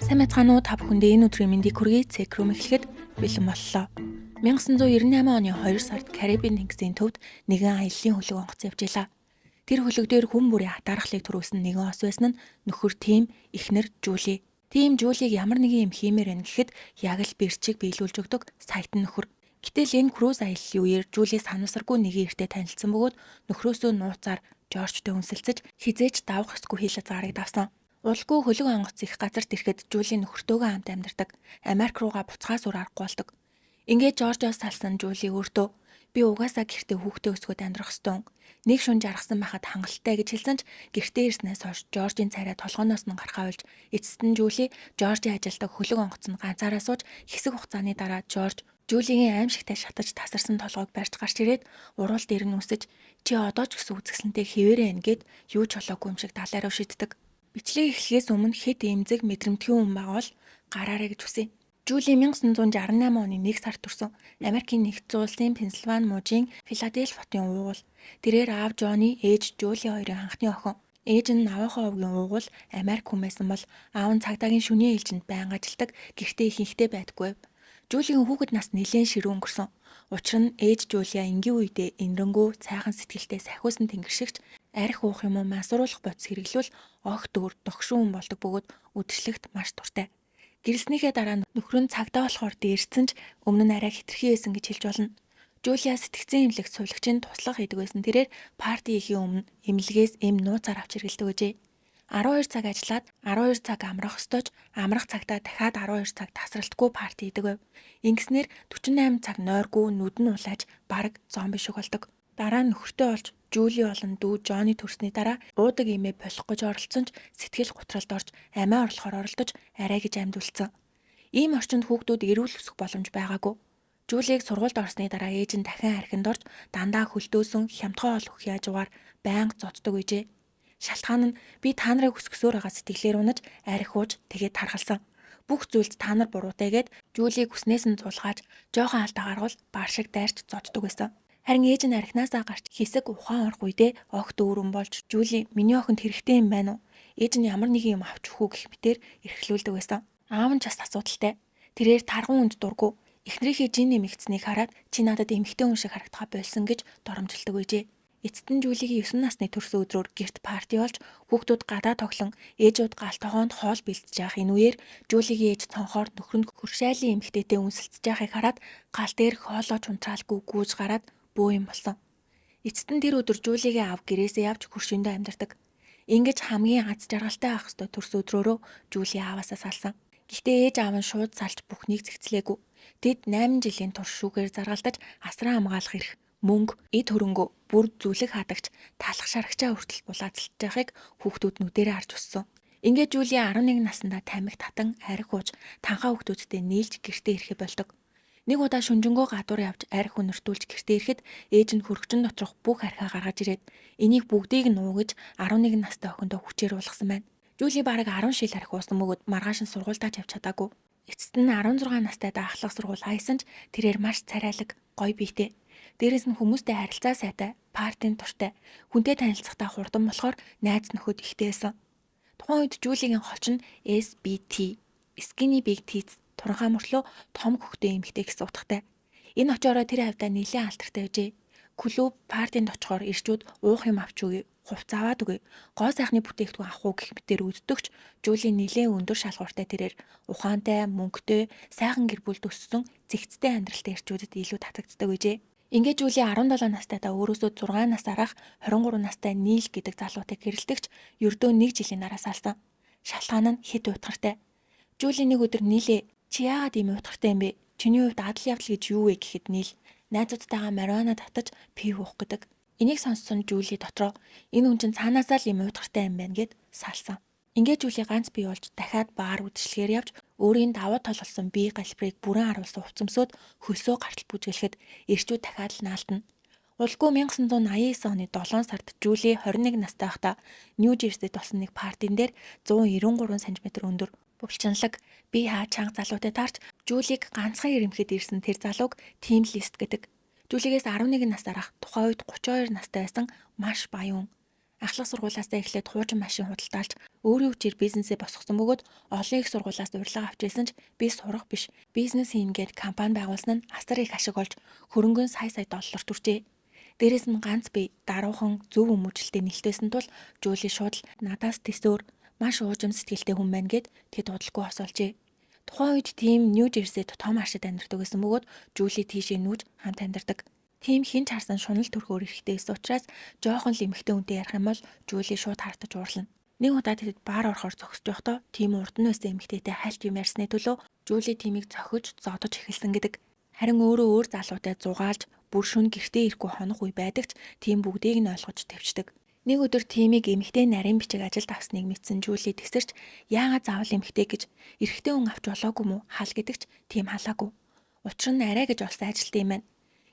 Сайн мэцгаан уу, та бүхэндээ энэ өдрийн мэндийг хүргэе. Цекрум эхлэхэд бэлэн боллоо. 1998 оны 2 сард Карибын тэнгисийн төвд нэгэн аяллаа хөлөг онгоц явж илаа. Тэр хөлөг дээр хүн бүрийн атаархлыг төрүүлсэн нэгэн ос байсан нь нөхөр Тим, эхнэр Жули. Тим Жулиг ямар нэгэн юм хиймээр байна гэхэд яг л бэрчиг биелүүлж өгдөг саятан нөхөр. Гэтэл энэ круз аяллаа үеэр Жули санамсаргүй нэгэн эртээ танилцсан бөгөөд нөхрөөсөө нууцаар Жоржтой үнсэлцэж хизээч давах ёсгүй хийл хязгаарыг давсан. Улгүй хөлөг онгоц их газарт ирэхэд Жули нөхөртөөгөө хамт амьдардаг. Америк руугаа буцахаас өөр аргагүй болдог. Ингээд Жоржоос салсан Жули өөртөө би угаасаа гэртээ хүүхдээ өсгөөд амьдрах ёстой. Нэг шунж аргасан байхад хангалттай гэж хэлсэн ч гэртээ ирснээс хойш Жоржийн царай толгооноос нь гарахаа болж эцэст нь Жули Жоржийн ажилдаг хөлөг онгоц нь ганцаараа сууж хэсэг хугацааны дараа Жорж Жулигийн аимшигтай шатаж тасарсан толгойг барьж гарч ирээд уруулд ирнэ үсэж чи одоо ч гэсэн үзэсгэлэнтэй хിവэрэ ингээд юу ч болоогүй юм шиг далаараа шиддэг. Бичлэг эхлэхээс өмнө хэд эмзэг мэдрэмтгий хүн байгаа бол гараарэ гэж хүсэе. Жули 1968 оны 1 сард төрсөн Америкийн нэгдсэн улсын Пенсильвани мужийн Филадельфи хотын уугуул. Тэрээр аав Жони, ээж Жули хоёрын анхны охин. Ээж нь аваахаа овгийн уугуул Америк хүн байсан бол аав нь цагдаагийн шөнийн ээлжинд байнга ажилдаг, гэртээ ихэнхдээ байдаггүй. Жулигийн хүүхэд нас нэлээд ширүү өнгөрсөн. Учир нь ээж Жулиа энгийн үедээ энрэнгүү цайхан сэтгэлтэй сахиусан тэнгэршигч арх уух юм уу мансууруулах бодис хэрэглүүл огт дөр догшин хүн болдог бөгөөд үдшилтэд маш дуртай. Гэрэлснийхээ дараа нөхөр нь цагдаа болохоор дээрсэн ч өмнө нь арай хэтэрхий байсан гэж хэлж болно. Жулиа сэтгцэн эмнэлэгт сувлагчийн туслах хийдэг байсан. Тэрээр парти ихийн өмнө эмнэлгээс эм нууцаар авч хэрэглэдэг гэжээ. 12 цаг ажиллаад 12 цаг амрах ёстой ч амрах цагтаа дахиад 12 цаг тасралтгүй парти хийдэг байв. Ингэснээр 48 цаг нойргүй нүд нь улааж бараг зомби шиг болдог. Дараа нь нөхөртэй болж Жули болон дүү Жони төрсний дараа уудаг имээ болох гэж оролцсон ч сэтгэл гутралд орж амиа орлохоор оролдож арай гэж амьд үлдсэн. Ийм орчинд хүүхдүүд эрүүл өсөх боломж байгаагүй. Жулиг сургуульд орсны дараа ээж нь дахин архинд орж дандаа хөлдөөсөн хямдхан ол өх яажгаар байнга зоддог үйжээ. Шалтгаан нь би та нарыг өсгсөөр байгаа сэтгэлээр унаж арх ууж тэгээд тархалсан. Бүх зүйлд та нар буруутай гэд Жулиг үснээс нь зулгааж жоохон алдаа гаргавал баар шиг дайрч зоддог байсан. Харин ээж нь архинасаа гарч хэсэг ухаан орох үедээ огт өөрөн болж Жули миний охинд хэрэгтэй юм байна уу? Ээж нь ямар нэг юм авч өгөх гэх мэтээр эрхлүүлдэг байсан. Аав нь ч бас асуудалтай. Тэрээр тарган үнд дургу. Эхнэрийнхээ жин нэмэгдсэнийг хараад чи надад эмэгтэй хүн шиг харагдахаа болсон гэж доромжилдог байжээ. Эцэст нь Жулигийн 9 насны төрсөн өдрөөр гэрт парти болж хүүхдүүд гадаа тоглон ээжүүд галт тогоонд хоол бэлтэж явах энэ үеэр Жулигийн ээж цонхоор нөхрөнд хөршайлын эмэгтэйтэй үнсэлцэж явахыг хараад гал дээр хоолой чунтраалгүй гүйж гараад бөө юм болсон. Эцэст нь тэр өдөр Жулигийн аав гэрээсээ явж хөршөндөө амьдардаг. Ингэж хамгийн аз жаргалтай ах хэвээр төрсөн өдрөөрөө Жули ааваасаа салсан. Гэхдээ ээж аав нь шууд салж бүхнийг зэгцлээгүй. Тэд 8 жилийн турш шүүгээр заргалдаж асран хамгаалах эрх, мөнгө, эд хөрөнгө, бүр зүлэг хадагч, талах шарагчаа хүртэл булаацлж байхыг хүүхдүүд нүдэрээ харж өссөн. Ингээд Жули 11 наснда тамхи татан арх ууж танхаа хүүхдүүдтэй нийлж гэртээ ирэхэд болдог. Нэг удаа шүнжэнгөө гадуур явж арх өнөртүүлж гэртээ ирэхэд ээж нь хөргөчн доторх бүх архиа гаргаж ирээд энийг бүгдийг нь уугаж 11 настай охиндоо хүчээр уулгасан байна. Жули бараг 10 шил арх уусан бөгөөд маргааш нь сургуультаа явж чадаагүй. Эцэст нь 16 настай ахлах сургууль хайсан ч тэрээр маш царайлаг, гоё биетэй. Дээрээс нь хүмүүстэй харилцаа сайтай, партийн туртай, хүнтэй танилцахтаа хурдан болохоор найз нөхөд ихтэй байсан. Тухайн үед Жулигийн холч нь SBT, Skinny Big Tits туранхай мөрлөө том хөхтэй эмэгтэй гэсэн утгатай. Энэ очоороо тэр хавьдаа нэлээд алдартай байжээ. Клуб партинд очихоор ирчүүд уух юм авч өгье, хувц аваад өгье, гоо сайхны бүтээгдэхүүн авах уу гэх мэтээр үздөгч Жули нэлээд өндөр шалгууртай тэрээр ухаантай, мөнгөтэй, сайхан гэр бүлд өссөн зэгцтэй амьдралтай ирчүүдэд илүү татагддаг байжээ. Ингээд Жули 17 настайдаа өөрөөсөө 6 насаарах 23 настай Нийл гэдэг залуутай гэрэлтэгч ердөө 1 жилийн дараа салсан. Шалтгаан нь хэд уйтгартай. Жули нэг өдөр Нийлээ чи яагаад ийм уйтгартай юм бэ? Чиний хувьд адал явдал гэж юу вэ гэхэд Нийл найзуудтайгаа марихуана татаж пив уух гэдэг. Энийг сонссон Жули дотроо энэ хүн чинь цаанаасаа л ийм уйтгартай юм байна гэд салсан. Ингээд Жули ганц бий болж дахиад баар үдшилгээр явж өөрийн давуу тал болсон бие галбирыг бүрэн харуулсан хувцамсууд хөлсөө гартал бүжгэлэхэд ирчүүд дахиад л наалтна. Улгүй 1989 оны 7 сард Жули 21 настай байхдаа Нью-Жерсид болсон нэг партийн дээр 193 см өндөр бөвлчанлаг бие хаа чанга залуутай таарч Жулиг ганцхан ирэмхэд ирсэн тэр залууг Тим Лист гэдэг. Жулигээс 11 насаарах тухайн үед 32 настай байсан маш баян. Ахлах сургуулиасаа эхлээд хуучин машин худалдаалж өөрийн хүчээр бизнесээ босгосон бөгөөд олон их сургуулиас урьдчилан авч ирсэн ч би сурах биш, бизнес хийнгээд компани байгуулсан нь асар их ашиг олж хөрөнгө нь сая доллар төржээ. Дээрээс нь ганц би даруухан зөв хүмүүжлэлтэй нэлтээсэн тул Жули шууд надаас тэсөөр маш уужим сэтгэлтэй хүн байна гэд тэд удалгүй хосолжээ. Тухайн үед тийм Нью Жерсид том аршид амьдардаг гэсэн бөгөөд Жули тийшээ нүүж хамт амьдардаг. Тийм хинч харсан шунал төрхөөр эрэхтэй байсан учраас жоохон л эмхтэй үнтэй ярих юм бол Жули шууд хартаж уурлана. Нэг удаа тэд баар орохоор зогсож явахдаа тийм урд нь байсан эмхтэйтэй хальт юм ярьсны төлөө Жули тиймийг зохиж зодож эхэлсэн гэдэг. Харин өөр залуутай зугаалж бүр шүн гэртээ ирэхгүй хонох үе байдаг ч тийм бүгдийг нь ойлгож тавьчдаг. Нэг өдөр тиймийг эмхтэй нарийн бичиг ажилд авсныг мэдсэн Жули тэгсэрч яагаад заавал эмхтэй гэж эрэгтэй хүн авч болоогүй мүү хал гэдэгч тийм халаагүй. Учир нь арай гэж олсон ажилтан юм байна.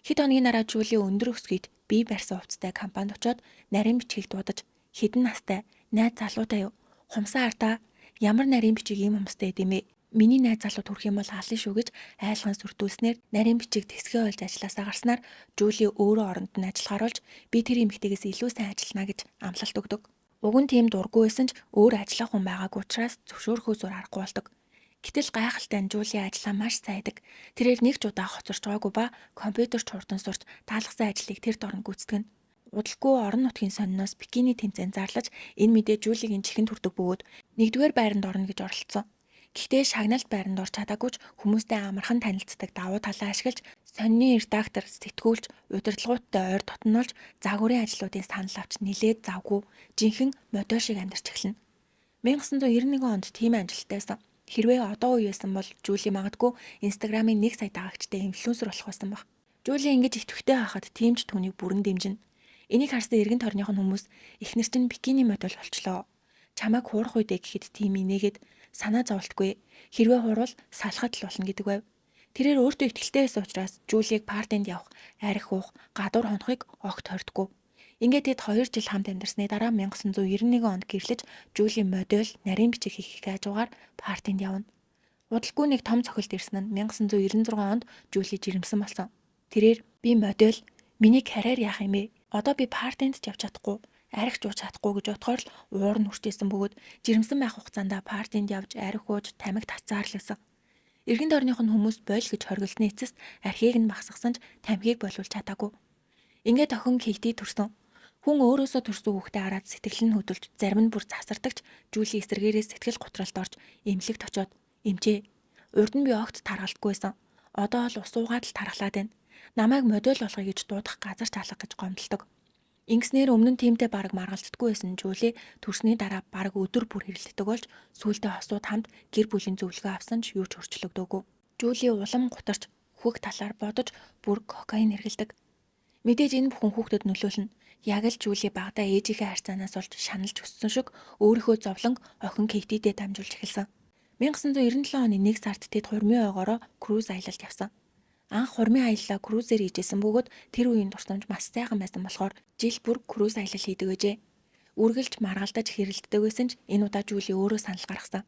Хэд хоногийн дараа Жули өндөр өсгийд бие барьсан хувцастай компанид очоод нарийн бичгийг дуудаж хэдэн настай найз залуутай юу? Хумсаа артаа ямар нарийн бичиг ийм хумстай гэдэм бэ? Миний найз залуу төрөх юм бол алын шүү гэж айлхан сүрдүүлснээр нарийн бичиг тэсгээ олж ажилласаа гарснаар Жули өөрөө оронд нь ажиллахаар болж би тэр эмэгтэйгээс илүү сайн ажиллана гэж амлалт өгдөг. Уг нь тийм дургүй байсан ч өөр ажиллах хүн байгаагүй учраас зөвшөөрөхөөс зур аргагүй болдог. Гэтэл гайхалтай нь Жули ажиллаа маш сайдаг. Тэрээр нэг ч удаа хоцорч байгаагүй ба компьютерч хурдан сурч таалгасан ажлыг тэр дорн гүйцэтгэн. Удалгүй орон нутгийн сониноос бикини тэмцээн зарлаж энэ мэдээ Жулигийн чихэнд хүрдэг бөгөөд нэгдүгээр байранд орно гэж оролцсон. Гэхдээ шагналт байранд орч чадаагүй ч хүмүүстэй амархан танилцдаг давуу талаа ашиглаж сонины редактор, сэтгүүлч, удирдлагуудтай ойр дотнолж загварын ажлуудын санал авч нилээд завгүй жинхэнэ модель шиг амьдарч эхэлнэ. 1991 онд тийм амжилттайсан. Хэрвээ одоо үеэсэн бол Жули магадгүй Инстаграмын 1 сая дагагчтай инфлюенсер болох байсан баг. Жули ингэж итгэвтэй байхад тийм ч түүнийг бүрэн дэмжинэ. Энийг харсан эргэн тойрных нь хүмүүс эхнэр чинь бикини модель болчлоо. Чамайг хуурах үедээ гэхэд тийм инээгээд санаа зовлтгүй. Хэрвээ хуурвал салахад л болно гэдэг байв. Тэрээр өөртөө итгэлтэй байсан учраас Жулиг партинд явах, арх уух, гадуур хонохыг огт хордгүй. Ингээд тэд 2 жил хамт амьдарсны дараа 1991 онд гэрлэж Жули модель, нарийн бичиг хийх хажуугаар партинд явна. Удалгүй нэг том цохилт ирсэн нь 1996 онд Жули жирэмсэн болсон. Тэрээр би модель, миний карьер яах юм бэ? Одоо би партинд ч явж чадахгүй, арх жууж чадахгүй гэж бодохоор л уур нь хүрчээсэн бөгөөд жирэмсэн байх хугацаанд партинд явж арх ууж тамиг татсаар л байсан. Эргэн тойрных нь хүмүүс бойл гэж хоригдсны эцэст архийг нь багсгасан ч тамхиг боловч чадаагүй. Ингээд охин Кейти төрсөн. Хүн өөрөөсөө төрсөн хүүхдээ хараад сэтгэл нь хөдөлж, зарим нь бүр засардагч Жули эсэргээрээ сэтгэл готролд орж эмнэлэгт очоод эмчээ. Урд нь би огт тархалтгүйсэн. Одоо л ус уугаад л тархлаад байна. Намайг модель болгоё гэж дуудах газар ч алга гэж гомдолдог. Ингэснээр өмнө нь тиймтэй бараг маргалддаггүй байсан Жули төрсний дараа бараг өдөр бүр хэрэлддэг болж сүүлдээ хосууд хамт гэр бүлийн зөвлөгөө авсан ч юу ч өөрчлөгдөөгүй. Жули улам гутарч хөвг талаар бодож бүр кокаин хэргэлдэг. Мэдээж энэ бүхэн хүүхдэд нөлөөлнө. Яг л Жули багадаа ээжийнхээ харьцаанаас олж шаналж өссөн шиг өөрийнхөө зовлон охин Кейтидээ дамжуулж эхэлсэн. 1997 оны 1 сард тэд хурмын ойгоороо круиз аялалд явсан. Анх хурмын аяллаа крузээр хийжсэн бөгөөд тэр үеийн дурсамж маш сайхан байсан болохоор жил бүр круиз аялал хийдэг гэжээ. Үргэлж маргалдаж хэрэлддэг байсан ч энэ удаа Жули өөрөө санал гаргасан.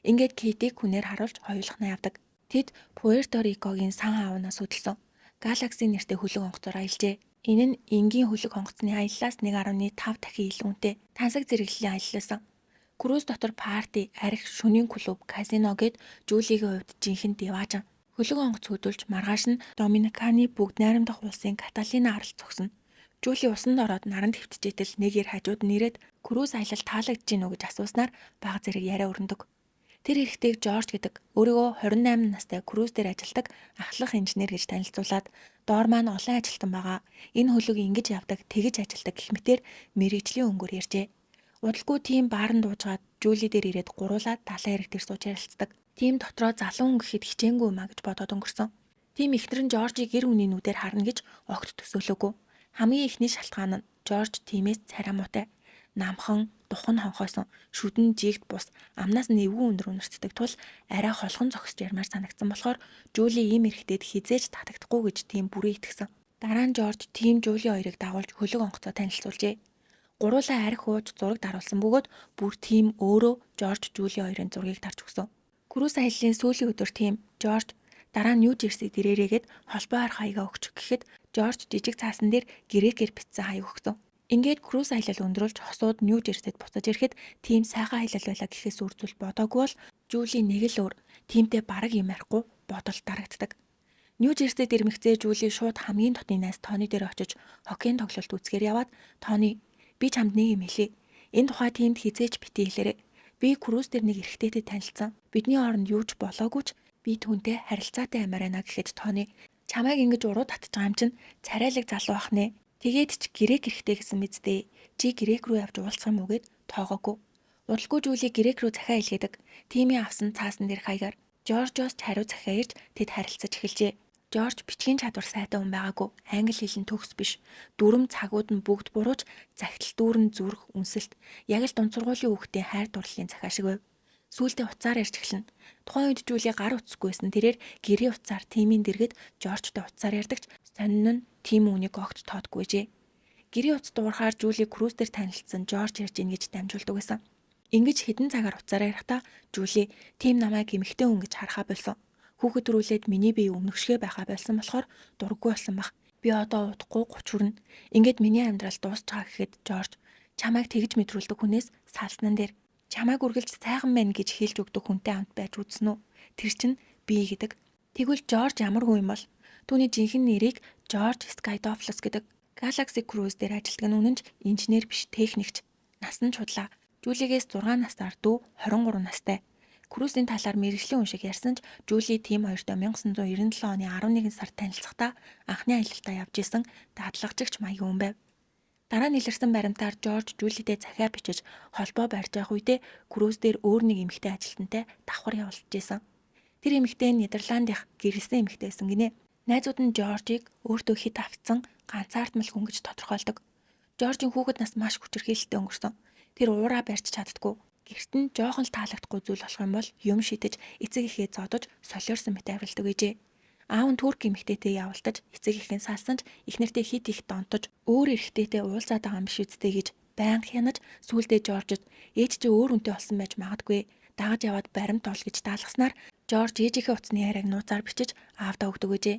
Ингээд Кейтиг хүнээр харуулж хоёулахнаа явдаг. Тэд Пуэрто Рикогийн сан хаавнаас хөдөлсөн Галакси нэртэй хөлөг онгоцоор аялжээ. Энэ нь энгийн хөлөг онгоцны аяллаас 1.5 дахин илүү үнэтэй тансаг зэрэглэлийн аялал байсан. Круиз дотор парти, арх, шөнийн клуб, казино гэд Жулигийн хувьд жинхэнэ диваажан. Хөлөг онгоц хөдөлж маргааш нь Доминиканы бүгд найрамдах улсын Каталина аралд зогсно. Жули усанд ороод наранд хэвтжээтэл нэг ир хажууд нь ирээд круиз аялал таалагдж гинөө гэж асууснаар бага зэрэг яриа өрнөдөг. Тэр эрэгтэйг Жорж гэдэг өөрийгөө 28 настай круиз дээр ажилладаг ахлах инженер гэж танилцуулаад доор маань олон ажилтан байгаа. Энэ хөлөг ингэж явдаг, тэгэж ажилдаг гэх мэтээр мэрэгжлийн өнгөөр ярьжээ. Удалгүй тийм бааранд дуужгаад Жули дээр ирээд гуруулаад далайн эрэг дээр сууж ярилцдаг. Тийм дотроо залуу хүн гэхэд хичээнгүй маа гэж бодоод өнгөрсөн. Тийм ихнэр нь Жоржийг гэр хүний нүдээр харна гэж огт төсөөлөөгүй. Хамгийн ихний шалтгаан нь Жорж тиймээс царай муутай. Намхан, духан хонхойсон, шүдэн жигт бус, амнаас нэвгүй өндөр үнэртдэг тул арай холхон зогсож ярмаар санагдсан болохоор Жули ийм эрэгтэйд хизээж татагдахгүй гэж тийм бүрэн итгэсэн. Дараа нь Жорж тийм Жули хоёрыг дагуулж хөлөг онгоцоо танилцуулжээ. Гуруулаа арх ууж зураг даруулсан бөгөөд бүр тийм өөрөө Жорж Жули хоёрын зургийг тарж өгсөн. Круиз аяллаа сүүлийн өдөр тийм Жорж дараа нь Нью Жерсид ирээрээгээд холбоо арах хаягаа өгчих гэхэд Жорж жижиг цаасан дээр грекээр бичсэн хаяг өгсөн. Ингээд круз аялал өндрүүлж хосууд Нью Жерсид буцаж ирэхэд тийм сайхан аялал байлаа гэхээс үр зүйл бодоогүй бол Жүүли нэг л өөр тиймтэй бараг юм ярихгүй бодолд дарагддаг. Нью Жерсид ирмэгцээ Жүүли шууд хамгийн дотны найз Тони дээр очиж хоккейн тоглолт үзэхээр яваад Тони би чамд нэг юм хэлье. Энэ тухай тиймд хизээч битгий хэлээрэй. Би круз дээр нэг эрэгтэйтэй танилцсан. Бидний хооронд юу ч болоогүй ч би түүнтэй харилцаатай аймаар байна гэхэд Тони чамайг ингэж уруу татж байгаа юм чинь царайлаг залуу ах нэ. Тэгээд ч грек эрэхтэй гэсэн мэдтэй. Чи грек рүү явж уулзах юм уу гэд тоогоогүй. Удалгүй Жүүли грек рүү захиа илгээдэг. Тимийн авсан цаасан дээр хаягаар Жоржоос ч хариу захиа ирж тэд харилцаж эхэлжээ. Жорж бичгийн чадвар сайтай хүн байгаагүй. Англи хэлний төгс биш. Дүрм цагууд нь бүгд бурууч, захидал дүүрэн зүрх, үнсэлт. Яг л дунд сургуулийн хүүхдийн хайр дурлалын захиа шиг байв. Сүүлдээ уцаар ярьж эхэлнэ. Тухайн үед Жүүли гар утсгүйсэн тэрээр гэрээ уцаар тимийн дэргэд Жоржтой уцаар ярьдагч сонин нь тим үнийг огт тоодгүйжээ. Гэрээ утас дуурахаар Жүүли круз дээр танилцсан Жорж ярьж ийн гэж дамжуулдаг байсан. Ингэж хэдэн цагаар уцаар ярихдаа Жүүли тим намайг эмэгтэй хүн гэж харахаа болсон. Хүүхэд төрүүлээд миний бие өмнөшгөө байхаа болсон болохоор дурггүй болсон баг. Би одоо удахгүй 30 хүрнэ. Ингээд миний амьдрал дуусчаа гэхэд Жорж чамайг тэгж мэдрүүлдэг хүнээс салснан дээр чамайг үргэлж сайхан байна гэж хэлж өгдөг хүнтэй хамт байж үзсэн үү? Тэр чинь би гэдэг. Тэгвэл Жорж ямар хүн юм бол? Түүний жинхэнэ нэрийг Жорж Скайдофлос гэдэг. Galaxy Cruise дээр ажилладаг нь үнэнч инженер биш техникч. Нас нь чудлаа. Жүүлигээс 6 насаар дүү 23 настай. Cruise-ийн талаар мэргэжлийн хүн шиг ярьсан ч Жүүли тим хоёртой 1997 оны 11 сард танилцахдаа анхны аялалтаа явж исэн даатлагчигч маягийн хүн байв. Дараа нь илэрсэн баримтаар Жорж Жүүлитэй захиа бичиж холбоо барьж явах үедээ круз дээр өөр нэг эмэгтэй ажилтнтай давхар явуулж исэн. Тэр эмэгтэй нь Нидерландынх гэрэлсэн эмэгтэй байсан гинэ. Найзууд нь Жоржийг өөртөө хит автсан ганцаардмал хүн гэж тодорхойлдог. Жоржийн хүүхэд нас маш хүчирхийлэлтэй өнгөрсөн. Тэр уураа барьж чаддаггүй. Гэрт нь жоохон л таалагдахгүй зүйл болох юм бол юм шидэж эцэг эхээ зодож солиорсон мэт авиралдаг гэжээ. Аав нь турк эмэгтэйтэй явуултаж эцэг эхийн салсан ч эхнэртэй хит их донтож өөр эрэгтэйтэй уулзаад байгаа юм биш үсттэй гэж байнга хянаж сүулдэ Жоржд ээж чи өөр үнтэй болсон байж магадгүй дагаж яваад баримт ол гэж даалгаснаар Жорж ээжийнхээ утасны яриаг нууцаар бичиж аавдаа өгдөг гэжээ.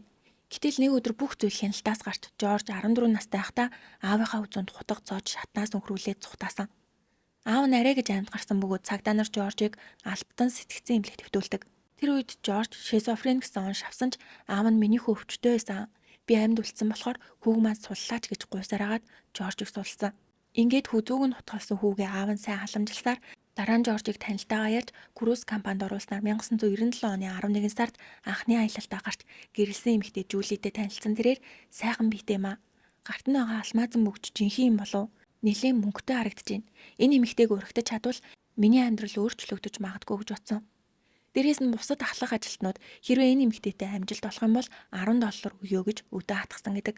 Гэтэл нэг өдөр бүх зүйл хяналтаас гарч Жорж 14 настай байхдаа аавынхаа үзүүнд хутга зоож шатнаас өнхрүүлээд цухтаасан. Аав нь арай гэж амьд гарсан бөгөөд цагдаа нар Жоржийг албатан сэтгцэн эмнэлэгт хэвтүүлдэг. Тэр үед Жорж шизофрен гэсэн он шавсан ч аав нь миний хүү өвчтөй байсан. Би амьд үлдсэн болохоор хүүг маань суллаач гэж гуйсаар агаад Жоржийг сулсан. Ингээд хүзүүг нь хутгалсан хүүгээ аав нь сайн халамжилсаар дараа нь Жоржийг танилтайгаа ярьж круз компанид оруулснаар 1997 оны 11 сард анхны аялалтаа гарч гэрэлсэн эмэгтэй Жүүлитэй танилцсан тэрээр сайхан биетэй маа. Гарт нь байгаа алмаазан мөгч жинхэнэ юм болов? Нэлээд мөнгөтэй харагдаж байна. Энэ эмэгтэйг өргөтөж чадвал миний амьдрал өөрчлөгдөж магадгүй гэж бодсон. Дээрээс нь бусад ахлах ажилтнууд хэрвээ энэ эмэгтэйтэй амжилт олох юм бол $10 өгөө гэж өдөө хатгсан гэдэг.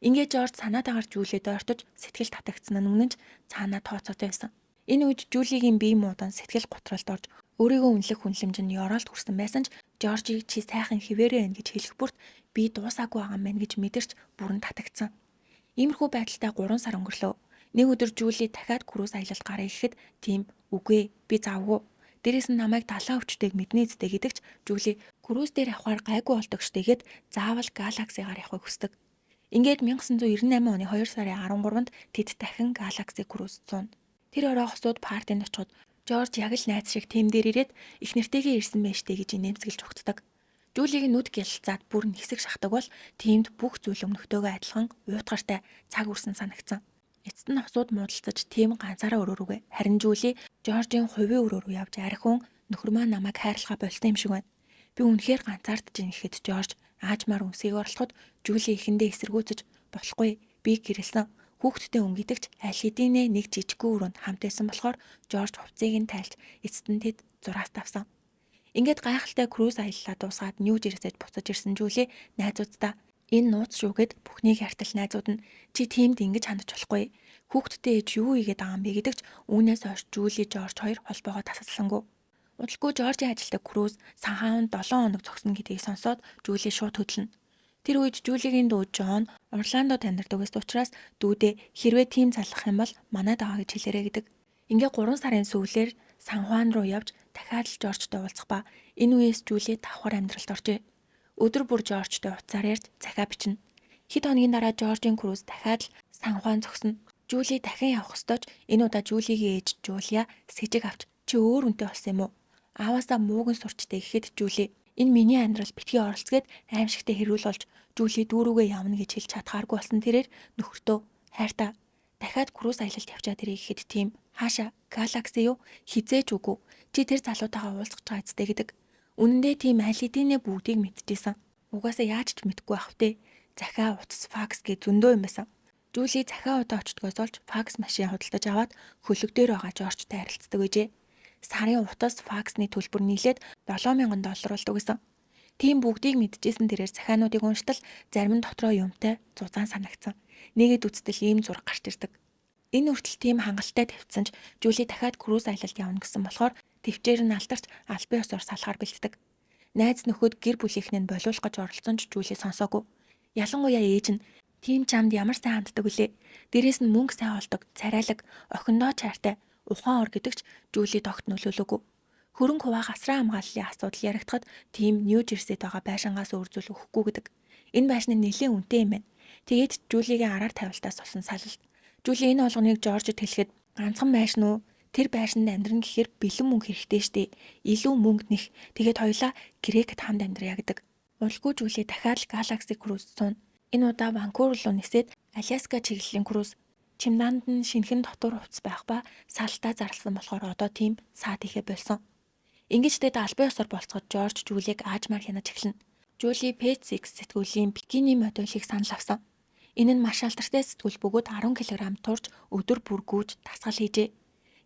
Ингээд Жорж санаатаагаар Жүүлээд ойртож сэтгэл татагдсан нь үнэнч цаанаа тооцоотой байсан. Энэ үед Жүүлигийн бие муудан сэтгэл готролд орж өөрийгөө үнэлэх хүнлэмж нь ёроолт хүрсэн байсан ч Жоржийг чи сайхан хിവэрэ байна гэж хэлэх бүрт би дуусаагүй байгаа юм байна гэж мэдэрч бүрэн татагдсан. Иймэрхүү байдалтай 3 сар өнгөрлөө. Нэг өдөр Жүүли дахиад круз аялалд гараа ирэхэд тийм үгүй би завгүй. Дээрээс нь намайг талаа өвчтэйг мэднэ зтэй гэдэгч Жүүли круз дээр авахар гайгүй болдог штэйгээд заавал Галаксигаар явахыг хүсдэг. Ингээд 1998 оны 2 сарын 13-нд тэд дахин Галакси круз цуна. Тэр орой хосууд партинд очиход Жорж яг л найз шиг тэм дээр ирээд их нэртэйгээ ирсэн мэжтэй гэж нэмсгэлж угтдаг. Жүүлийг нүд гялцаад бүр нэгсэг шахдаг бол тиймд бүх зүйл өмнөхтэйгээ адилхан уйтгартай цаг үрсэн санагдсан. Эцэст нь хосууд муудалцаж тийм ганцаараа өрөөрөөгөө харин Жүүли Жоржийн хувийн өрөө рүү явж архиун нөхөр маань намайг хайрлахаа болсон юм шиг байна. Би үнэхээр ганцаардж ийн гэхэд Жорж аажмаар үнсгийг оролцоход Жүүли эхэндээ эсэргүүцэж болохгүй би гэрэлсэн хүүхдтэй өнгөдөгч аль хэдийнэ нэг жижигхэн өрөөнд хамт байсан болохоор Жорж хувцсыг нь тайлж эцэст нь тэд зураас тавсан. Ингээд гайхалтай круз аяллаа дуусгаад Нью Жерсид буцаж ирсэн Жүүли найзуудтай энэ нууц шүүгээд бүхнийг хартал найзууд нь чи тиймд ингэж хандж болохгүй. Хүүхдтэй ээж юу игээд байгаа юм бэ гэдэгч үүнээс хойш Жүүли Жорж хоёр холбоогоо тасалсангүй. Удалгүй Жоржийн ажилдаг круз санхаанд 7 хоног зогсно гэдгийг сонсоод Жүүли шууд хөдлөнө. Тэр үед Жүүлигийн дүү Жон Орландо танирдаг байсан учраас дүүдээ хэрвээ тим залгах юм бол манайд байгаа гэж хэлээрэй гэдэг. Ингээ 3 сарын сүүлээр Сан Хуан руу явж дахиад л Жоржтой уулзах ба энэ үеэс Жүүли давхар амьдралд оржээ. Өдөр бүр Жоржтой уцаар ярьж захиа бичнэ. Хэд хоногийн дараа Жоржийн круз дахиад л Сан Хуан зогсно. Жүүли дахин явах ёстой ч энэ удаа Жүүлигийн ээж Жулия сэжиг авч чи өөр үнтэй болсон юм уу? Ааваасаа мууган сурчтэй гэхэд Жүүли энэ миний амьдрал битгий оролцгээд аимшигтай хэрүүл болж Жүүли дүүрүүгээ явна гэж хэлж чадхааргүй болсон тэрээр нөхөртөө хайртаа дахиад круиз аялалд явчаад ирэй гэхэд тийм хаашаа галакси юу хизээж үгүй чи тэр залуутайгаа уулзах байгаа зү гэдэг. Үнэн дээр тийм аль хэдийнэ бүгдийг мэдчихсэн. Угаасаа яаж ч мэдэхгүй байх втэ. Захиа утас факс гэ зөндөө юм байсан. Жүүли захиа удаа очтгоос олж факс машин худалдаж аваад хөлөг дээр байгаа Жоржтой харилцдаг гэжээ. Сарын утас факсны төлбөр нийлээд $7,000 болдог гэсэн. Тийм бүгдийг мэдчихсэн тэрээр захиануудыг унштал зарим нь дотроо юмтай зузаан санагдсан. Нэгэд үцтэл ийм зураг гарч ирдэг. Энэ үртэл тийм хангалттай тавьсан ч Жүүли дахиад круиз аялалд явна гэсэн болохоор төвчээр нь алдарч албан ёсоор салахаар бэлддэг. Найз нөхөд гэр бүлийнхэн нь болиулах гэж оролцсон ч Жүүли сонсоогүй. Ялангуяа ээж нь тийм чамд ямар сайн ханддаг үлээ. Дээрээс нь мөнгө сайн олдог, царайлаг, охиндоо чартай, ухаан ор гэдэгч Жүүли тогт нөлөөлөөгүй. Хөрөнгө хуваах асран хамгааллын асуудал яригдахад тийм Нью-Жерсид байгаа байшингаас өөрзөл өгөхгүй гэдэг. Энэ байшин нь нэлээд үнэтэй юм байна. Тэгээд Жүүлигийн араар тавилтаас болсон салалт. Жүүли энэ олгоныг Жоржид хэлэхэд ганцхан байшин уу? Тэр байшинд амьдрын гэхээр бэлэн мөнгө хэрэгтэй штэ. Илүү мөнгө нэх. Тэгээд хоёлаа Грект хамт амьдрья гэдэг. Улгүй Жүүли дахиад л Galaxy Cruise суун. Энэ удаа Ванкувер руу нисээд Аляска чиглэлийн круиз. Чемоданд нь шинэхэн дотор хувцас байх ба салтаа зарласан болохоор одоо тийм саад ихэ болсон. Ингэж тэд албан ёсоор болцоход Жорж Жүүлийг аажмаар хянаж эхэлнэ. Жүүли Pet6 сэтгүүлийн бикини модельийг санал авсан. Энэ нь маш алдартай сэтгүүл бөгөөд 10 кг турж өдөр бүр гүйж дасгал хийжээ.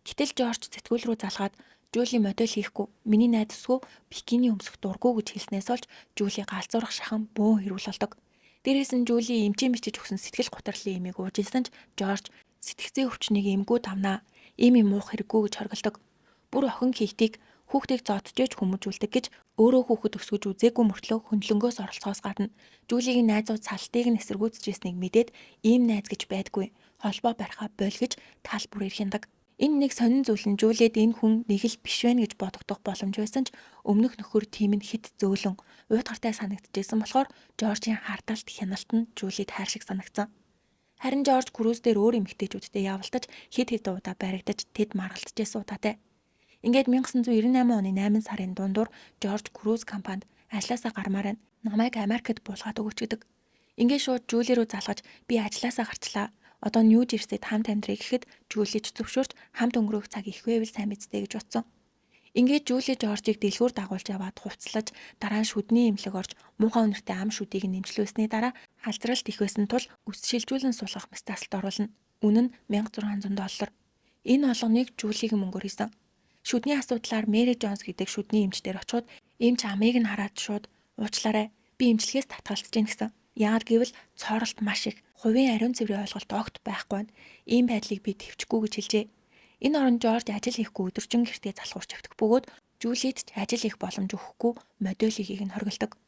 Гэтэл Жорж сэтгүүл рүү залгаад Жүүли модель хийхгүй, миний найзсгүй бикини өмсөх дурггүй гэж хэлснээс олж Жүүли галзуурах шахан бөөн хэрүүл болдог. Дээрээс нь Жүүли эмчийн бичиж өгсөн сэтгэл готрлын имийг уужилсан ч Жорж сэтгцийн өвчнийг эмгүү давнаа. Ийм юм уух хэрэггүй гэж хоригддог. Бүр охин хийтийг хүүхдийг зодчиж хүмүүжүүлдэг гэж өөрөө хүүхэд өсгөж үзээгүй мөртлөө хөндлөнгөөс оролцохоос гадна Жүүлигийн найзууд салтыг нь эсэргүүцэжсэнийг мэдээд ийм найз гэж байдгүй. Холбоо барихаа боль гэж тал бүрээр хяндаг. Энэ нэг сонин зүйл нь Жүүлиэд энэ хүн нэг л биш байна гэж бодогдох боломж байсан ч өмнөх нөхөр тийм нь хит зөөлөн уйтгартай санагдчихсэн болохоор Жоржийн хардалт хяналт нь Жүүлиэд хайр шиг санагдсан. Харин Жорж круиз дээр өөр эмэгтэйчүүдтэй явалтаж хэд хэдэн удаа баригдаж тэд маргалдажсэн удаатай. Ингээд 1998 оны 8 сарын дундуур Жорж круиз компанид ажилласаа гармаар намайг Америкт буулгаад өгөөч гэдэг. Ингээд шууд Жүүли рүү залгаж би ажилласаа гарчлаа. Одоо Нью-Жерсид хамт амьдрий гэхэд Жүүли ч зөвшөөрч хамт өнгөрөх цаг их байвал сайн мэдтэй гэж утсан. Ингээд Жүүли Жоржийг дэлгүүр дагуулж яваад хувцлаж дараа нь шүдний эмнэлэг орж муухай үнэртэй ам шүдийг нэмжлүүлсний дараа халзралт их байсан тул үс шилжүүлэн суулгах местаслт оруулна. Үнэ нь $1600. Энэ олгоныг Жүүлигийн мөнгөөр хийсэн. Шүдний асуудлаар Мэри Джонс гэдэг шүдний эмчдэр очиод эмч амийг нь хараад шууд уучлаарай. Би эмчилгээс татгалзаж гин гэсэн. Яагад гэвэл цооролт маш их. Хувийн ариун цэврийн ойлголт огт байхгүй нь. Ийм байдлыг би төвчгүй гэж хэлжээ. Энэ оронд Жорж ажил хийхгүй өдөржин гэртээ залхуурч явдаг бөгөөд Жүүлид ч ажил хийх боломж өгөхгүй модель хийхийг нь хоригддаг.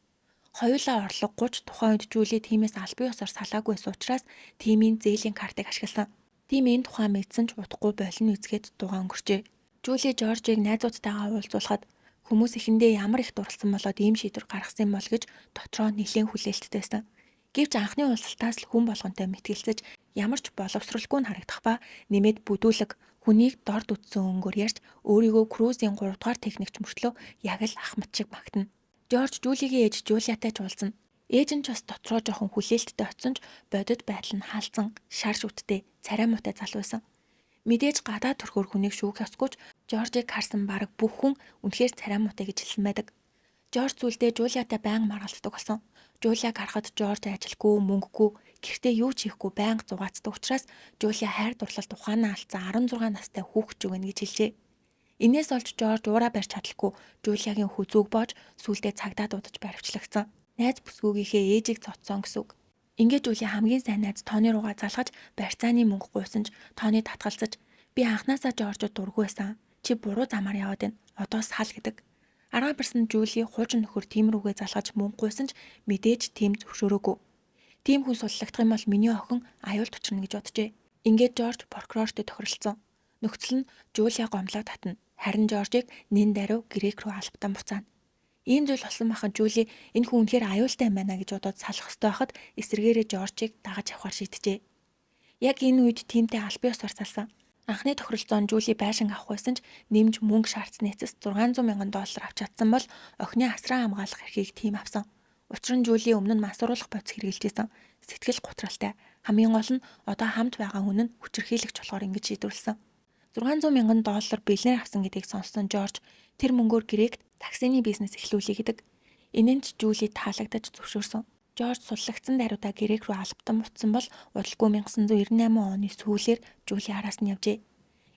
Хоёулаа орлого 30 тухайн үед Жүүли тиймээс албан ёсоор салаагүй байсан учраас тимийн зээлийн картыг ашигласан. Тим энэ тухай мэдсэн ч удахгүй болин үзгээд дугаан өнгөрчээ. Жүүли Жоржийг найзуудтайгаа уулзуулахад хүмүүс ихэндээ ямар их дурлсан болоод ийм шийдвэр гаргасан бол гэж дотроо нэлээд хүлээлттэйсэн. Гэвч анхны уулзалтаас л хүн болгонтой мэтгэлцэж ямар ч боловсралгүй нь харагдах ба нэмээд бүдүүлэг хүнийг дорд үтсэн өнгөөр ярьж өөрийгөө круизийн 3 дугаар техникч мөртлөө яг л ахмад шиг магтана. Жорж Жүүлигийн ээж Жулиатай ч уулзна. Ээж нь ч бас дотроо жоохон хүлээлттэй очсон ч бодит байдал нь хаалцсан, шар шүттэй, царай муутай залуу байсан. Мэдээж гадаа төрхөөр хүнийг шүүх ёсгүй ч Жоржийг харсан бараг бүх хүн үнэхээр царай муутай гэж хэлсэн байдаг. Жорж зүйлдээ Жулиатай байнга маргалддаг болсон. Жулиаг харахад Жорж ажилгүй, мөнгөгүй, гэртээ юу ч хийхгүй байнга зугаацдаг учраас Жулиа хайр дурлалт ухаанаа алдсан 16 настай хүүхэд өгнө гэж хэлжээ. Инээс олж Жорж уураа барьж чадалгүй Жулиагийн хүзүүг боож сүулдэ цагдаа дуудаж баривчлагдсан. Найз бүсгүйгийнхээ ээжийг цоцсон гэсэн үг. Ингээд Жули хамгийн сайн найз Тони руугаа залгаж барьцааны мөнгө гуйсан ч Тони татгалзаж би анханасаа Жоржод дургүй байсан. Чи буруу замаар яваад байна. Одоо сал гэдэг. Арга барьсан Жули хуучин нөхөр Тим рүүгээ залгаж мөнгө гуйсан ч мэдээж Тим зөвшөөрөөгүй. Тим хүн суллагдах юм бол миний охин аюул тучрна гэж боджээ. Ингээд Жорж прокурортой тохиролцсон. Нөхцөл нь Жулиа гомлоо татна. Харин Жоржийг нэн даруй Грек рүү албатан буцаана. Ийм зүйл болсон байхад Жули энэ хүн үнэхээр аюултай юм байна гэж бодоод салах ёстой байхад эсэргээрээ Жоржийг дагаж авахар шийджээ. Яг энэ үед тимтэй албан ёсоор салсан. Анхны тохиролцоонд Жули байшин авах байсан ч нэмж мөнгө шаардсны эцэс $600,000 авч чадсан бол охины асран хамгаалах эрхийг тим авсан. Учир нь Жули өмнө нь масруулах бодис хэрэгжилжсэн. Сэтгэл гутралтай. Хамгийн гол нь одоо хамт байгаа хүн нь хүчирхийлэгч болохоор ингэж шийдвэрлсэн. $600,000 бэлнээр авсан гэдгийг сонссон Жорж тэр мөнгөөр Грегт таксины бизнес эхлүүлэе гэдэг. Энэ нь ч Жули таалагдаж зөвшөөрсөн. Жорж суллагдсан даруйдаа Грег рүү албатан мутсан бол удалгүй 1998 оны сүүлээр Жули араас нь явжээ.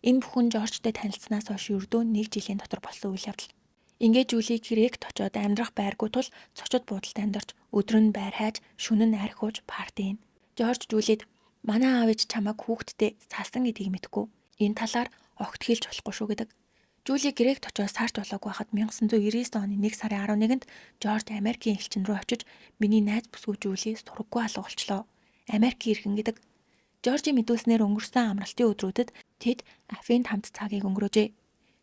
Энэ бүхэн Жоржтой танилцсанаас хойш ердөө 1 жилийн дотор болсон үйл явдал. Ингээд Жули Грегт очиод амьдрах байргүй тул цочод буудалд амьдарч өдөр нь байр хайж, шөнө нь архиуж парти ийн. Жорж Жулид манай аав ээж чамайг хүүхдтэй салсан гэдгийг мэдгүй. Энэ талаар огт хэлж болохгүй шүү гэдэг. Жули Грегт очиод сарч болоогүй хахад 1999 оны 1 сарын 11-нд Жорж Америкийн элчин рүү очиж миний найз бүсгүй Жули сураггүй алга болчлоо. Америк иргэн гэдэг. Жоржийн мэдүүлснээр өнгөрсөн амралтын өдрүүдэд тэд Афинд хамт цагийг өнгөрөөжээ.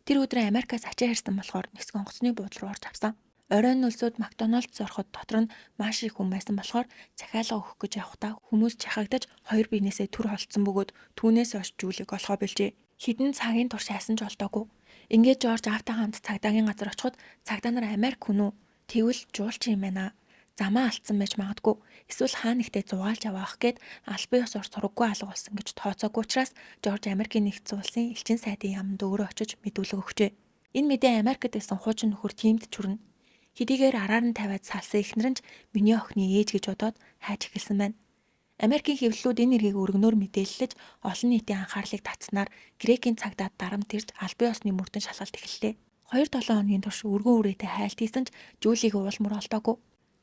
Тэр өдөр Америкаас ачаа харсан болохоор Мексик онгоцны буудлын руу орж авсан. Оройн нөлсөд Макдоналдс ороход дотор нь маш их хүн байсан болохоор захиалга өгөх гэж явхдаа хүмүүс чахагдаж хоёр биенээсээ түр холцсон бөгөөд түүнээс хойш Жулиг олохоо билжээ. Хідэн цагийн турш хайсан ч олдоогүй. Ингээд Жорж аавтай хамт цагдаагийн газар очиход цагдаа нар Америк хүн үү? Тэгвэл жуулч юм байна. Замаа алдсан байж магадгүй. Эсвэл хаа нэгтээ зугаалж аваах гээд албан ёсоор сураггүй алга болсон гэж тооцоогүй учраас Жорж Америкийн нэгдсэн улсын элчин сайдын яамд өөрөө очиж мэдүүлэг өгчээ. Энэ мэдээ Америкт байсан хуучин нөхөр тимд чүрнэ. Хэдийгээр араар нь тавиад салсан эхнэр нь ч миний охины ээж гэж бодоод хайж эхэлсэн байна. Америкийн хэвлэлүүд энэ эргийг өргөнөөр мэдээлэлж олон нийтийн анхаарлыг татснаар Грекийн цагдаад дарамт ирж албан ёсны мөрдөн шалгалт эхэллээ. 2-7 хоногийн турш өргөн үрээтэй хайлт хийсэн ч Жулиг уулмөр олдоогүй.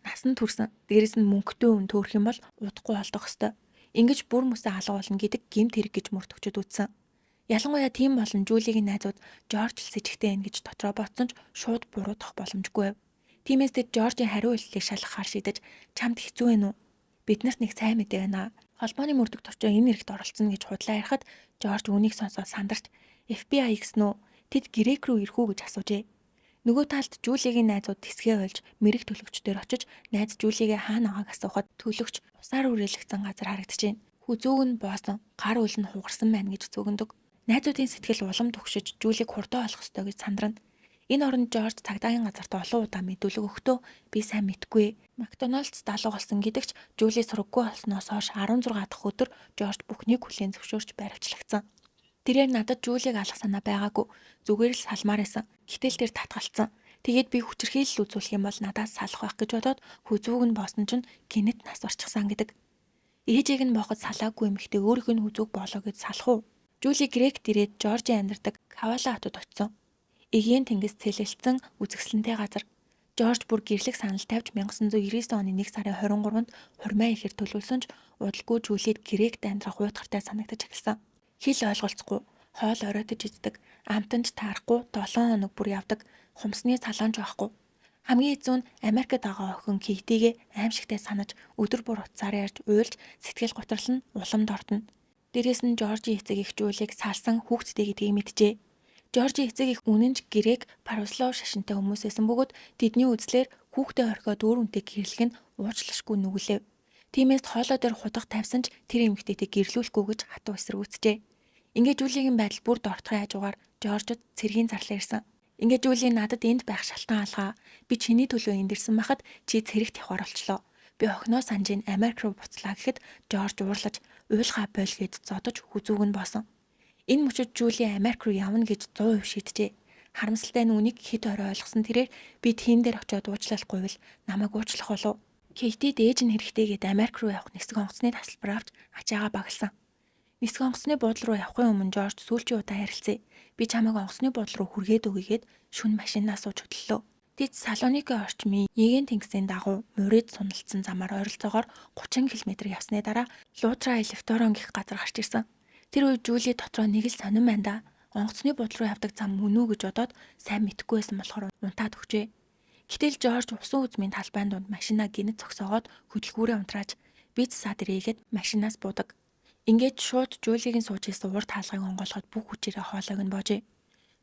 Насан турсан. Дээрэс нь мөнгөтэй өн төөрөх юм бол удахгүй олдох ёстой. Ингэж бүр мөсөө алга болно гэдэг гэмт хэрэг гэж мөрдөгчд үзсэн. Ялангуяа тийм болон Жулигийн найзууд Жорж л сэжигтэй байна гэж дотроо бодсон ч шууд буруудах боломжгүй. Тиймээс тэд Жоржийн хариу үйлдэлийг шалгахаар шийдэж чамд хэцүү вэ нү? Биднэрт нэг сайн мэдээ байна. Холбооны мөрдөгт очоо энэ хэрэгт оролцсон гэж худлаа ярихад Жорж үүнийг сонсоод сандарч FBI гэсэн үү? Тэд Грек рүү ирэх үү гэж асуужээ. Нөгөө талд Жулигийн найзууд тэсгээ ойлж мэрэг төлөвчдөр очиж найз Жулигээ хаана байгааг асуухад төлөвч усаар үрээлэгдсэн газар харагдчихээн. Хүзүүг нь боосон, гар үл нь хугарсан байна гэж зөгөндөг. Найзуудын сэтгэл улам түгшиж Жулиг хурдан олох ёстой гэж сандрана. Энэ оронд Жорж цагдаагийн газарт олон удаа мэдүүлэг өгтөө би сайн мэдгүй. Макдоналдс даалга болсон гэдэгч Жули сураггүй болсноос хойш 16 дахь өдөр Жорж бүхнийг хүлээн зөвшөөрч баривчлагдсан. Тэрээр надад Жулиг алах санаа байгаагүй. Зүгээр л салмаар байсан. Гэтэл тэр татгалцсан. Тэгээд би хүчирхийлэл үзүүлэх юм бол надаас салах байх гэж бодоод хүзүүг нь боосон чинь гинэт нас орчихсан гэдэг. Ээжийг нь бооход салаагүй эмэгтэй өөрийнх нь хүзүүг боолоо гэж салах уу? Жули Грект ирээд Жоржийн амьдардаг Кавала хотод очсон. Эгийн тэнгис цэлэлцсэн үзэсгэлэнтэй газар. Жорж бүр гэрлэх санал тавьж 1999 оны 1 сарын 23-нд хурмаа ихэр төлөвлөсөн ч удалгүй Жулид Грект амьдрах уйтгартай санагдаж эхэлсэн. Хэл ойлголцохгүй, хоол оройтож иддэг, амтанч таарахгүй 7 хоног бүр явдаг, хумсны салаанч байхгүй. Хамгийн эзэн нь Америкт байгаа охин Кейтигээ аимшигтай санаж өдөр бүр утсаар ярьж уйлж сэтгэл готрол нь уламд ордно. Дээрээс нь Жоржийн эцэг их Жулиг салсан хүүхэдтэй гэдгийг мэджээ. Жоржийн эцэг их үнэнч Грек Паруслов шашинтай хүмүүс байсан бөгөөд тэдний үзлээр хүүхдээ орхиод өөр үнтэй гэрлэх нь уучлашгүй нүгэлэв. Тиймээс хоолой дээр худах тавьсан ч тэр эмэгтэйтэй гэрлүүлэхгүй гэж хатуу эсрэгүүцжээ. Ингээд Жулигийн байдал бүр дортохын хажуугаар Жоржд цэргийн зарлаа ирсэн. Ингээд Жули надад энд байх шалтгаан алгаа. Би чиний төлөө энд ирсэн байхад чи цэрэгт явахаар болчлоо. Би охиноо санжийн Америк руу буцлаа гэхэд Жорж уурлаж уйлгаа бойл гэд зодож хүзүүг нь боосон. Энэ мөчөд Жули Америк руу явна гэж 100% шийджээ. Харамсалтай нь үнийг хэд орой ойлгосон тэрээр би тэн дээр очиод уучлахгүй бол намайг уучлах болов. Кейти дээж нь хэрэгтэй гэд Америк руу явах нисэх онгоцны тасалбар авч ачаагаа багалсан. Нисэх онгоцны буудлын руу явахын өмнө Жорж сүүлчийн удаа ярилцээ. Би чамайг онгоцны буудлын руу хүргээд өгьгээд шүн машинаас сууж хөдлөлөө. Тэд Салоники орчмын Эгийн тэнгисийн дагуу мурид суналтсан замаар ойролцоогоор 30 км явсны дараа Лутра Элефторон гэх газар гарч ирсэн. Тэр үед Жули дотроо нэг л сонирн байна да. Онгоцны буудлын руу явдаг зам мөн үү гэж бодоод сайн мэдгүй байсан болохоор унтаад өгчээ. Гэтэл Жорж усан үзмийн талбайн донд машинаа гинэт зогсоогоод хөдөлгүүрээ унтраач биц сад ирээгээд машинаас буудаг. Ингээд шууд Жулигийн сууж ирсэн урд хаалгыг онгойлгоод бүх хүчээрээ хоолойг нь боожээ.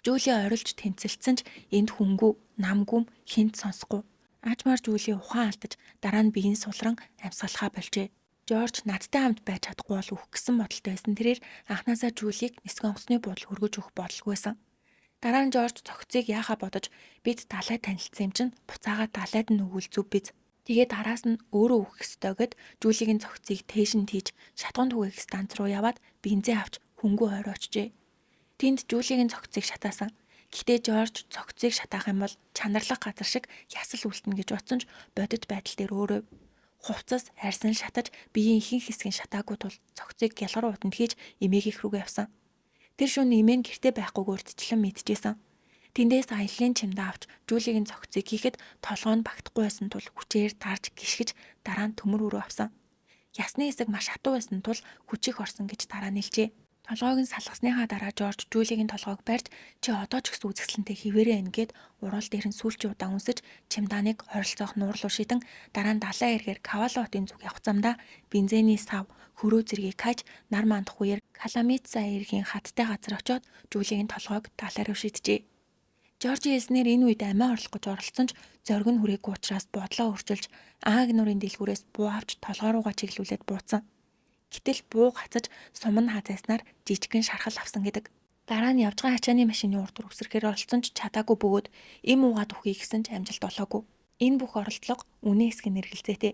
Жули орилж тэнцэлсэн ч энд хүнгүү, намгүм хинт сонсохгүй. Аажмаар Жули ухаан алдаж дараа нь биеийн сулран амьсгалахаа болжээ. Жорж надтай хамт байж чадахгүй бол үхэх гэсэн бодолтой байсан. Тэрээр анхнаасаа Жулийг нисгэн онгоцны буудал хүргэж өгөх бодлого байсан. Дараа нь Жорж цогцыг яахаа бодож бид далай танилцсан юм чинь буцаагаад далайд нь өгвөл зүв биз. Тэгээд араас нь өөрөө үхэх ёстой гэд Жулигийн цогцыг тээшин тийж шатгуун түгээх станц руу яваад бензин авч хөнгөө ойр очжээ. Тэнд Жулигийн цогцыг шатаасан. Гэхдээ Жорж цогцыг шатаах юм бол чанарлах газар шиг ясал үлдэнэ гэж бодсон ч бодит байдал дээр өөрөө хувцас арьсан шатаж биеийн ихэнх хэсгийг шатаагүй тул цогцыг гялгар утанд хийж эмээгийнх рүүгээ явсан. Тэр шөнө эмээ нь гэртээ байхгүйг урьдчилан мэдчихсэн. Тэндээс аяллаа чимдээ авч Жулигийн цогцыг хийхэд толгой нь багтахгүй байсан тул хүчээр тарж гიშгэж дараа нь төмөр өрөө авсан. Ясны хэсэг маш хатуу байсан тул хүчийг орсон гэж дараа нь хэлжээ. Толгойг нь салгасныхаа дараа Жорж Жулигийн толгойг барьж чи одоо ч гэсэн үзэсгэлэнтэй хിവэрээ ингээд уруул дээр нь сүүлчийн удаан үнсэж чемоданыг ойролцоох нуурлуу шидэн дараа нь далайн эргээр Кавалотын зүг явах замдаа бензиний сав хөрөө зэргийг хайж нар мандах үеэр Каламитса эргийн хаттай газар очиод Жулигийн толгойг далай руу шиджээ. Жоржи хэлснээр энэ үед амиа орлох гэж оролцсон ч зориг нь хүрээгүй учраас бодлоо өөрчилж ааг нурын дэлгүүрээс буу авч толгой руугаа чиглүүлээд бууцсан. Гэтэл бууг хацаж сум нь хазайснаар жижигхэн шархал авсан гэдэг. Дараа нь явж байгаа ачааны машины урд үсрэхээр оролцсон ч чадаагүй бөгөөд эм уугаад үхье гэсэн ч амжилт олоогүй. Энэ бүх оролдлого үнэн хэсэг нь эргэлзээтэй.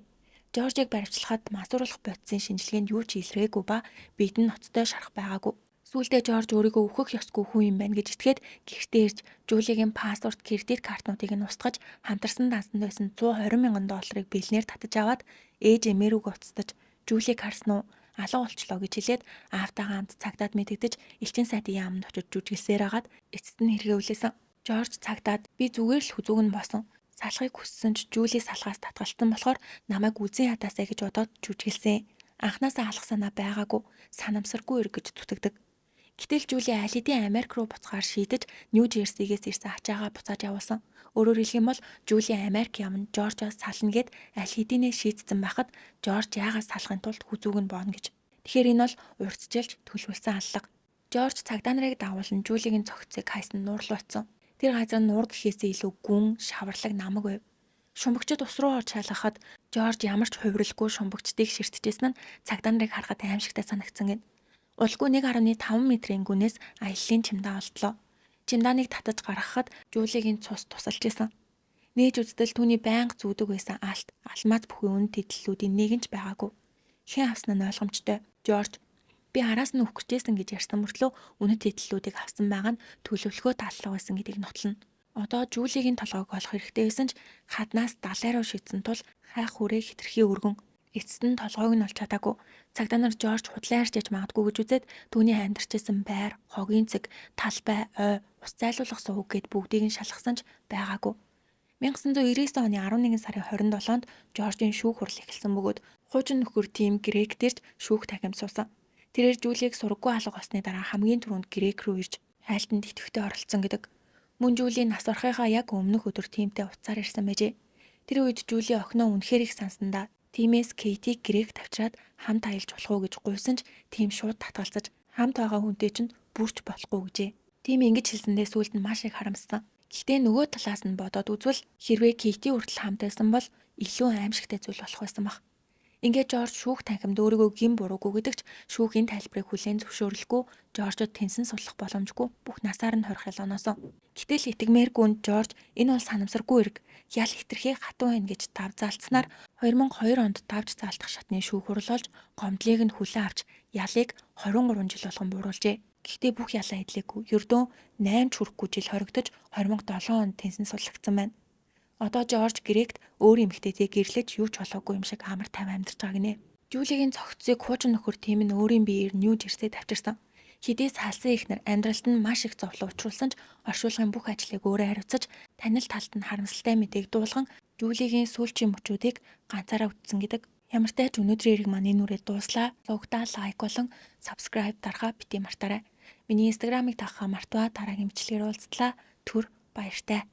Жоржийг баривчлахад масууруулах бодисын шинжилгээнд юу ч илрээгүй ба бид нь ноцтой шарах байгаагүй. Сүүлдээ Жорж өөрийгөө үхэх ёсгүй хүн юм байна гэж итгээд гэртээ ирж Жулигийн паспорт, кредит картнуудыг нь устгаж хамтарсан дансанд байсан $120,000 бэлнээр татаж аваад ээж эмээрүүг уцтаж Жулиг харсан уу? Алга болчлоо гэж хэлээд аавтайгаа хамт цагдаад мэдэгдэж элчин сайдын яамд очиж жүжиглсээр агаад эцэст нь хэрэгүүлсэн. Жорж цагдаад би зүгээр л хүзүүг нь босон. Салахыг хүссэн ч Жули салгаас татгалцсан болохоор намайг үзэн ятаасаа гэж бодоод жүжиглсэн. Анхнаасаа алах санаа байгаагүй, санамсаргүй эрг гэж зүтгэдэг. Гэтэл Жули аль хэдийн Америк руу буцахаар шийдэж Нью Жерсигээс ирсэн ачаагаа буцааж явуулсан. Өөрөөр хэлэх юм бол Жули Америк явна, Жоржоос сална гэд аль хэдийнээ шийдсэн байхад Жорж яагаад салахын тулд хүзүүг нь бооно гэж. Тэгэхээр энэ бол урьдчилж төлөвлөсөн аллага. Жорж цагдаа нарыг дагуулan Жулигийн цогцыг хайсан нуур руу очив. Тэр газар нь нуур гэхээсээ илүү гүн, шаварлаг намаг байв. Шумбагчид ус руу орж шалгахад Жорж ямар ч хувирлгүй шумбагчдыг ширтжсэн нь цагдаа нарыг харахад аимшигтай санагдсан гин. Улгүй 1.5 метрийн гүнээс аяллаа чимдаа олдлоо. Чимдааныг татаж гаргахад Жулигийн цус тусалж исэн. Нээж үздэл түүний байнга зүүдэг байсан алт, алмаз бүхий үн тэтлэлүүдийн нэг нь ч байгаагүй. Хэн авсан нь ойлгомжтой. Жорж би араас нь үхэж гээсэн гэж ярьсан мөртлөө үнэт тэтлэлүүдийг авсан байгаа нь төлөвлөгөө таллага байсан гэдгийг нотлно. Одоо Жулигийн толгойг олох хэрэгтэй байсан ч хаднаас далай руу шидсэн тул хайх хүрээ хитрхи өргөн. Эцэст нь толгойг нь олж чадаагүй. Цагдаа нар Жорж худлаа арч яж магадгүй гэж үзээд түүний амьдарчсэн байр, хогийн цэг, талбай, ой, ус зайлуулах сувг гэд бүгдийг нь шалгасан ч байгаагүй. 1999 оны 11 сарын 27-нд Жоржийн шүүх хурал эхэлсэн бөгөөд хуучин нөхөр Тим Грек дэрж шүүх тахимд суусан. Тэрээр Жулийг сургаггүй алга болсны дараа хамгийн түрүүнд Грек рүү ирж хайлтанд идэвхтэй оролцсон гэдэг. Мөн Жули нас барахыхаа яг өмнөх өдөр Тимтэй уцаар ирсэн байжээ. Тэр үед Жули охиноо үнэхээр их сансандаа Тимээс Кейтиг Грек тавчраад хамт аялж болох уу гэж гуйсан ч Тим шууд татгалзаж хамт байгаа хүнтэй чинь бүрч болохгүй гэжээ. Тим ингэж хэлсэндээ сүүлд нь маш их харамссан. Гэхдээ нөгөө талаас нь бодоод үзвэл хэрвээ Кейти хүртэл хамт байсан бол илүү аимшигтай зүйл болох байсан баг. Ингээд Жорж шүүх танхимд өөрийгөө гин буруугүй гэдэгч шүүхийн тайлбарыг хүлээн зөвшөөрөлгүй Жоржод тэнсэн судлах боломжгүй бүх насаар нь хорих ялгааноосоо. Гэтэл итгэмээргүй Жорж энэ бол санамсаргүй эрг ял хитрхи хатуу байна гэж тав заалтснаар 2002 онд давж заалтах шатны шүүх хурал олж гомдлыг нь хүлээн авч ялыг 23 жил болгон бууруулжээ. Гэхдээ бүх ялаа эдлээгүй. Ердөө 8 ч хүрэхгүй жил хоригдож 2007 онд тэнсэн судлагдсан байна. Одоо Жорж Грект өөр эмэгтэйтэй гэрлэж юу ч болоогүй юм шиг амар тайв амьдарч байгаа гинэ. Жулигийн цогцыг хуучин нөхөр Тим нь өөрийн биеэр Нью Жерсид авчирсан. Хидээс халсан ихнэр амьдралд нь маш их зовлон учруулсан ч оршуулгын бүх ажлыг өөрөө хариуцаж танил талд нь харамсалтай мэдээг дуулган Жулигийн сүүлчийн мөчүүдийг ганцаараа үтсэн гэдэг. Ямар ч тач өнөөдрийн эрэг маань энэ үрээ дууслаа. Цугтаа лайк болон subscribe дарахаа бити мартаарай. Миний инстаграмыг дагахаа мартваа дараагийн бичлэгээр уулзтлаа. Түр баяртай.